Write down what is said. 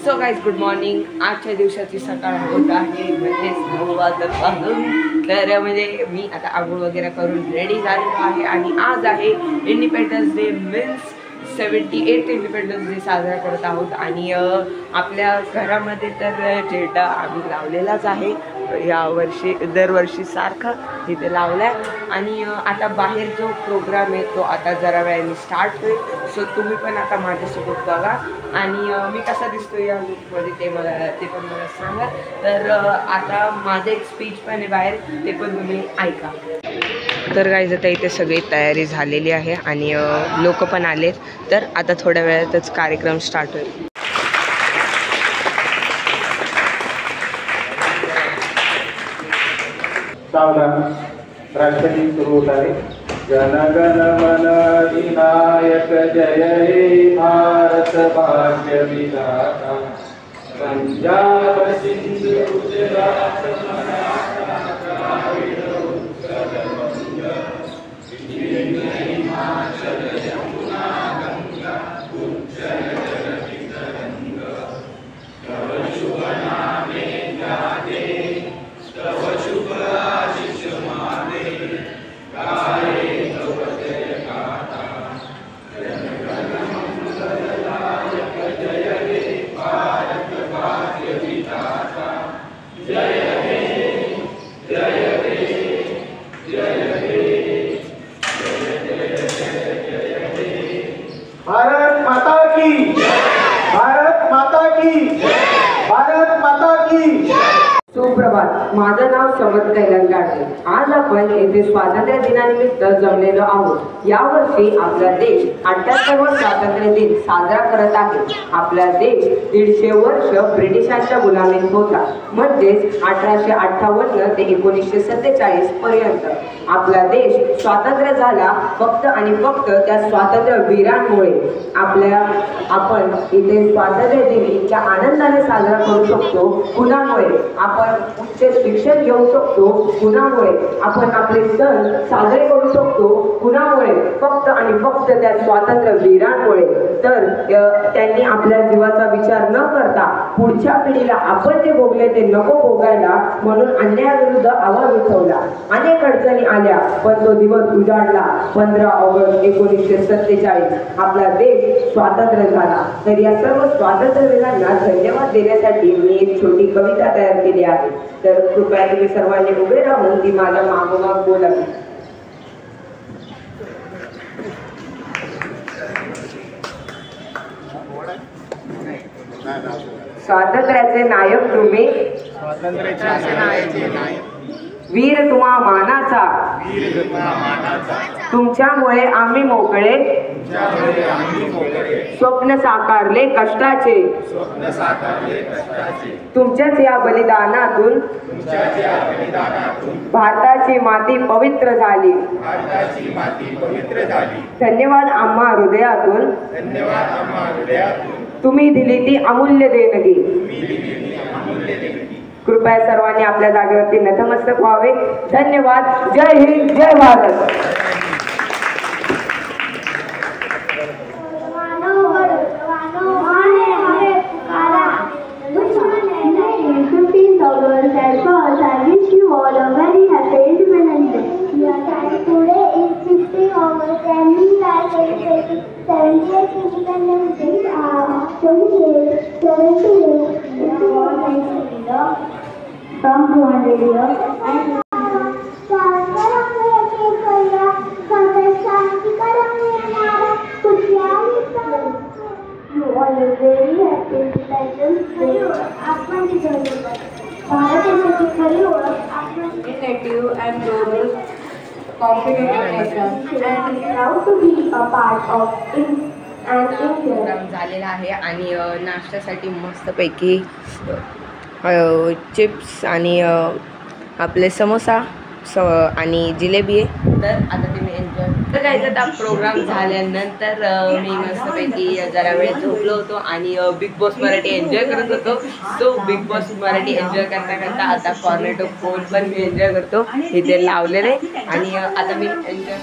So guys good morning. आजच्या दिवसाची सकाळ होत आहे म्हणजेच 9 वाजतापासून. तर म्हणजे मी आता आंघोळ वगैरे करून रेडी झालेलो आहे आणि आज आहे independence day means 78th independence day साजरा करत आहोत. आणि आपल्या घरामध्ये तर झेंडा आम्ही लावलेलाच आहे यावर्षी, दरवर्षी सारखा तिथे लावला आहे. आणि आता बाहेर जो प्रोग्राम आहे तो आता जरा वेळाने स्टार्ट होईल. सो तुम्ही पण आता माझ्यासोबत बघा आणि मी कसा दिसतो या लुकमध्ये ते पण मला सांगा. तर आता माझं एक स्पीच पण आहे बाहेर, ते पण तुम्ही ऐका. तर गाईज आता इथे सगळी तयारी झालेली आहे आणि लोक पण आलेत. तर आता थोड्या वेळातच कार्यक्रम स्टार्ट होईल. सावधान, राष्ट्रगीत सुरू होत आहे. जन गण मन अधिनायक जय हे भारत भाग्य विधाता. पंजाब सिंधु गुजरात मराठा द्राविड उत्कल बंग हिमाचल यमुना गंगा उज्जल जगति तरंग. तव शुभ नामे गाते, तव शुभ आशीष माने, गाये तव जय गाथा. जन गण मंगलदायक जय हे भारत भाग्य विधाता. जय हे जय हे जय हे जय जय जय हे. भारत माता की, भारत माता की, भारत माता की. सुप्रभात. माझं नाव समत कैलास गाडगे. आज आपण येथे स्वातंत्र्य दिनानिमित्त जमलेलो आहोत. यावर्षी आपला देश 78वा स्वातंत्र्य दिन साजरा करत आहे. आपला देश 150 वर्ष ब्रिटिशांच्या गुलामीत होता, म्हणजेच 1858 ते 1947 पर्यंत. आपला देश स्वातंत्र्य झाला फक्त आणि फक्त त्या स्वातंत्र्य वीरांमुळे. आपण इथे स्वातंत्र्य दिन इतक्या आनंदाने साजरा करू शकतो कुणामुळे? आपण उच्च शिक्षण घेऊ शकतो कुणामुळे? आपण आपले सण साजरे करू शकतो कुणामुळे? फक्त आणि फक्त त्या स्वातंत्र्य वीरांमुळे. तर त्यांनी आपल्या जीवाचा विचार न करता पुढच्या पिढीला आपण जे भोगले ते नको भोगायला म्हणून अन्यायाविरुद्ध आवाज उठवला. अनेक अडचणी आल्या पण तो दिवस उजाडला. 15 ऑगस्ट 1947 आपला देश स्वातंत्र्य झाला. तर या सर्व स्वातंत्र्यवीरांना धन्यवाद देण्यासाठी मी एक छोटी कविता तयार केली आहे. तर कृपया तुम्ही सर्वांनी उभे राहून ती माझ्या मागोमाग बोलावी. स्वातंत्र्याचे नायक तुम्ही, वीर तुम्हा मानाचा, तुमच्यामुळे आम्ही मोकळे, स्वप्न साकारले कष्टाचे. तुमच्याच या बलिदानातून भारताची माती पवित्र झाली. धन्यवाद आम्हा हृदयातून, तुम्ही दिली ती अमूल्य देणगी. कृपया सर्वांनी आपल्या जागेवरती नतमस्तक व्हावे. धन्यवाद. जय हिंद, जय Bharat. From 200 years and you all are very happy Independence Day. आपण भारत देशाची खरी ओळख आपण native and global competitive nation and proud to be a part of programme झालेला आहे. आणि नाश्त्यासाठी मस्तपैकी चिप्स आणि आपले समोसा आणि जिलेबी आहे. तर आता तुम्ही एन्जॉय. तर काय आता प्रोग्राम झाल्यानंतर मी मस्तपैकी जरा वेळ झोपलो होतो आणि बिग बॉस मराठी एन्जॉय करत होतो. So big boss Marathi enjoy करता करता आता कॉर्नेटो फोन पण मी एन्जॉय करतो इथे लावलेले. आणि आता मी एन्जॉय